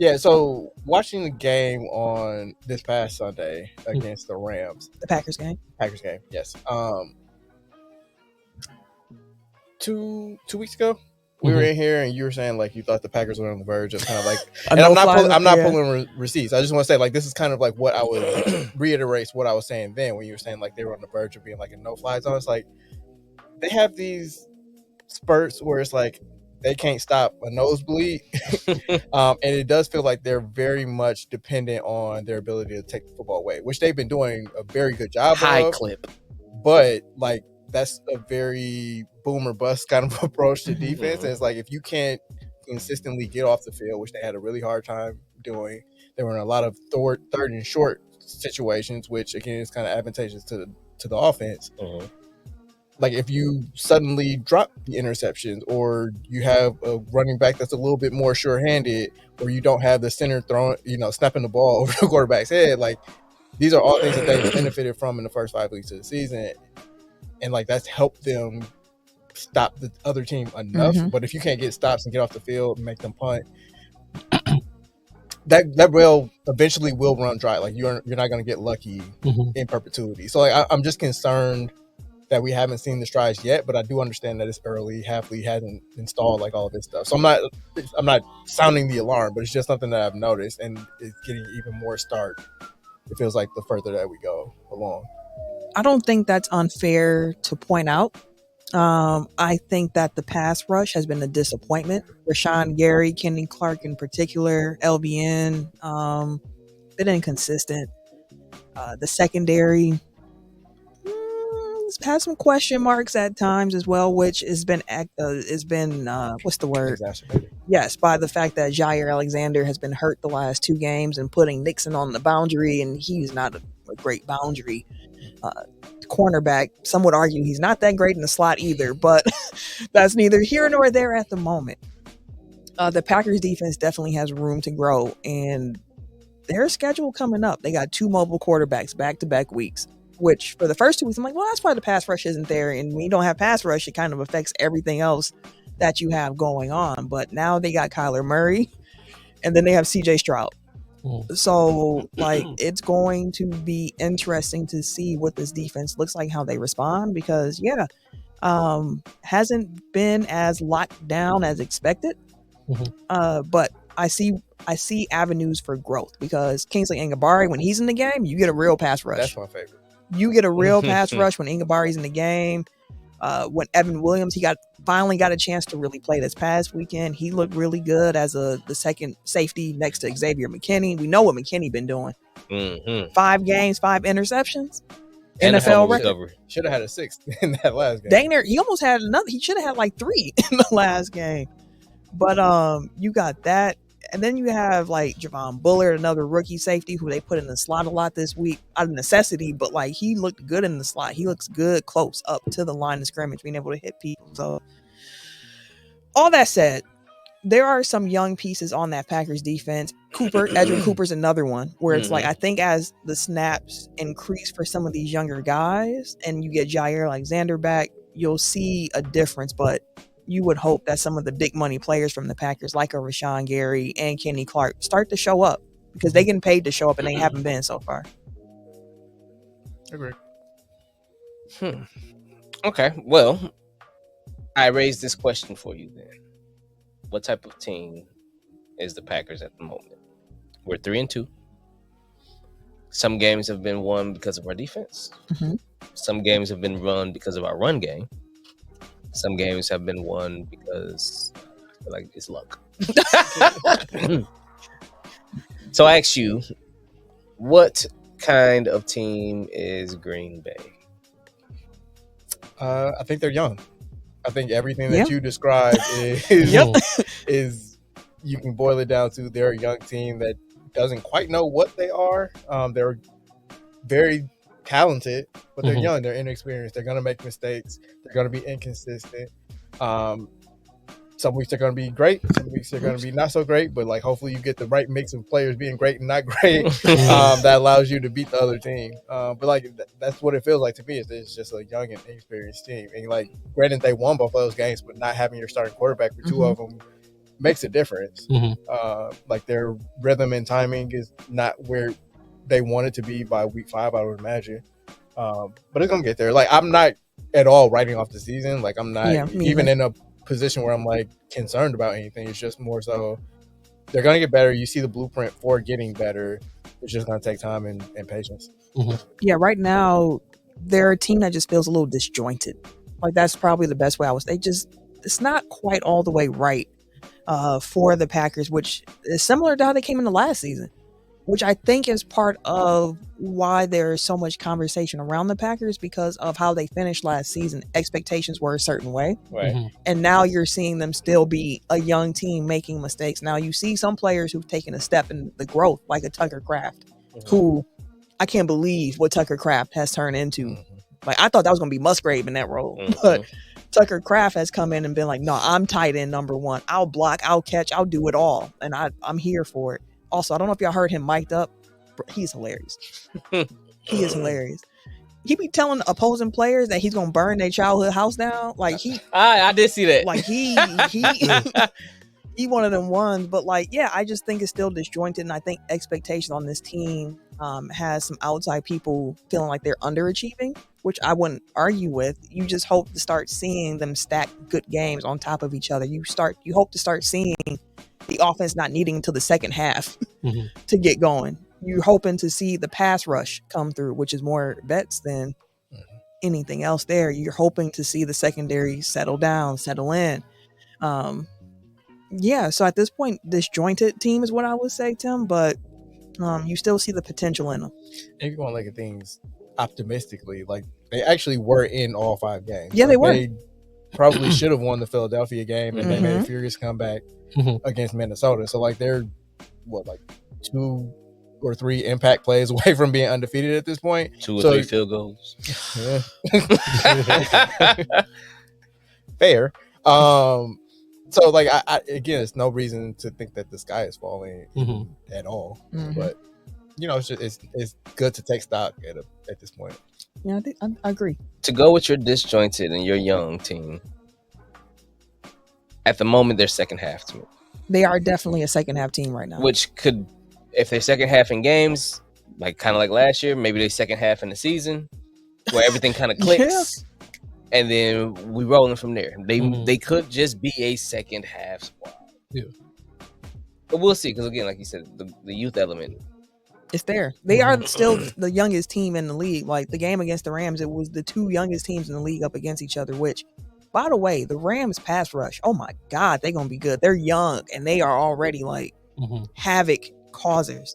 Yeah, so watching the game on this past Sunday against the Rams, The Packers game. Yes. 2 weeks ago, we were in here and you were saying like you thought the Packers were on the verge of kind of like, and I'm not pulling receipts. I just want to say like this is kind of like what I was reiterates what I was saying then when you were saying like they were on the verge of being like a no-fly zone. It's like they have these spurts where it's like they can't stop a nosebleed, and it does feel like they're very much dependent on their ability to take the football away, which they've been doing a very good job High of. clip. But like that's a very boom or bust kind of approach to defense. And it's like if you can't consistently get off the field, which they had a really hard time doing, they were in a lot of third and short situations, which again is kind of advantageous to the offense. Like if you suddenly drop the interceptions, or you have a running back that's a little bit more sure-handed, or you don't have the center throwing, snapping the ball over the quarterback's head, like these are all things that they've benefited from in the first 5 weeks of the season, and like that's helped them stop the other team enough. But if you can't get stops and get off the field and make them punt, that rail eventually will run dry. Like you're not going to get lucky in perpetuity. So like I'm just concerned that we haven't seen the strides yet, but I do understand that it's early. Hafley hasn't installed like all of this stuff, so I'm not sounding the alarm, but it's just something that I've noticed, and it's getting even more stark. It feels like the further that we go along. I don't think that's unfair to point out. I think that the pass rush has been a disappointment. Rashawn Gary, Kenny Clark in particular, LVN, been inconsistent. The secondary has some question marks at times as well, which has been what's the word? Exacerbated. Yes, by the fact that Jair Alexander has been hurt the last 2 games and putting Nixon on the boundary, and he's not a great boundary cornerback. Some would argue he's not that great in the slot either, but that's neither here nor there at the moment. The Packers defense definitely has room to grow, and their schedule coming up, they got 2 mobile quarterbacks back-to-back weeks, which for the first 2 weeks, I'm like, well, that's why the pass rush isn't there. And when you don't have pass rush, it kind of affects everything else that you have going on. But now they got Kyler Murray, and then they have CJ Stroud. So, like, it's going to be interesting to see what this defense looks like, how they respond, because, hasn't been as locked down as expected. But I see avenues for growth, because Kingsley Enagbare, when he's in the game, you get a real pass rush. That's my favorite. You get a real pass rush when Engabare's in the game. When Evan Williams, he finally got a chance to really play this past weekend. He looked really good as the second safety next to Xavier McKinney. We know what McKinney been doing. 5 games, 5 interceptions. NFL record. Should have had a 6th in that last game. Dang, he almost had another. He should have had like 3 in the last game. But you got that. And then you have like Javon Bullard, another rookie safety who they put in the slot a lot this week out of necessity, but like he looked good in the slot. He looks good close up to the line of scrimmage, being able to hit people. So all that said, there are some young pieces on that Packers defense. Edgerrin Cooper's another one where it's like, I think as the snaps increase for some of these younger guys and you get Jair Alexander back, you'll see a difference. But you would hope that some of the big money players from the Packers, like a Rashawn Gary and Kenny Clark, start to show up, because they getting paid to show up and they haven't been so far. Agree. Okay, well, I raised this question for you then. What type of team is the Packers at the moment? We're 3-2. Some games have been won because of our defense. Some games have been run because of our run game. Some games have been won because I feel like it's luck. So I ask you, what kind of team is Green Bay? I think they're young. I think everything that you described is you can boil it down to they're a young team that doesn't quite know what they are. They're very talented, but they're young, they're inexperienced, they're going to make mistakes, they're going to be inconsistent. Some weeks they're going to be great, some weeks they're going to be not so great, but like hopefully you get the right mix of players being great and not great that allows you to beat the other team. But like that's what it feels like to me, is it's just a young and inexperienced team. And like granted, they won both of those games, but not having your starting quarterback for 2 of them makes a difference. Mhm. Like their rhythm and timing is not where they want it to be by week 5, I would imagine. But it's gonna get there. Like I'm not at all writing off the season. Like I'm not me even either. in a position where I'm like concerned about anything. It's just more so they're gonna get better. You see the blueprint for getting better. It's just gonna take time and patience. Yeah, right now they're a team that just feels a little disjointed. Like that's probably the best way I was. It's not quite all the way right for the Packers, which is similar to how they came into last season, which I think is part of why there's so much conversation around the Packers because of how they finished last season. Expectations were a certain way. Right. Mhm. And now you're seeing them still be a young team making mistakes. Now you see some players who've taken a step in the growth, like a Tucker Kraft, who I can't believe what Tucker Kraft has turned into. Like I thought that was going to be Musgrave in that role, but Tucker Kraft has come in and been like, no, I'm tight end number one. I'll block, I'll catch, I'll do it all. And I'm here for it. Also, I don't know if y'all heard him mic'd up. He's hilarious. He is hilarious. He be telling opposing players that he's gonna burn their childhood house down. Like I did see that. like he one of them ones. But like, yeah, I just think it's still disjointed, and I think expectations on this team has some outside people feeling like they're underachieving, which I wouldn't argue with. You just hope to start seeing them stack good games on top of each other. You hope to start seeing the offense not needing until the second half to get going. You're hoping to see the pass rush come through, which is more bets than anything else there. You're hoping to see the secondary settle down, settle in. Yeah, so at this point, disjointed team is what I would say, Tim, but you still see the potential in them. If you want to look at things optimistically, like they actually were in all 5 games. Yeah, like, they were. They probably should have won the Philadelphia game, and they made a furious comeback against Minnesota. So like they're like 2 or 3 impact plays away from being undefeated at this point. 2 or 3 field goals. Yeah. Fair. So like I again, it's no reason to think that the sky is falling at all. But you know, it's good to take stock at this point. Yeah, I agree. To go with your disjointed and your young team, at the moment they're second half to me. They are definitely a second half team right now. Which could, if they're second half in games, like kind of like last year, maybe they second half in the season, where everything kind of clicks, and then we rolling from there. They could just be a second half squad. Yeah, but we'll see. Because again, like you said, the youth element, it's there. They are still the youngest team in the league. Like the game against the Rams, it was the 2 youngest teams in the league up against each other. Which, by the way, the Rams pass rush, oh my God, they're gonna be good. They're young and they are already like havoc causers.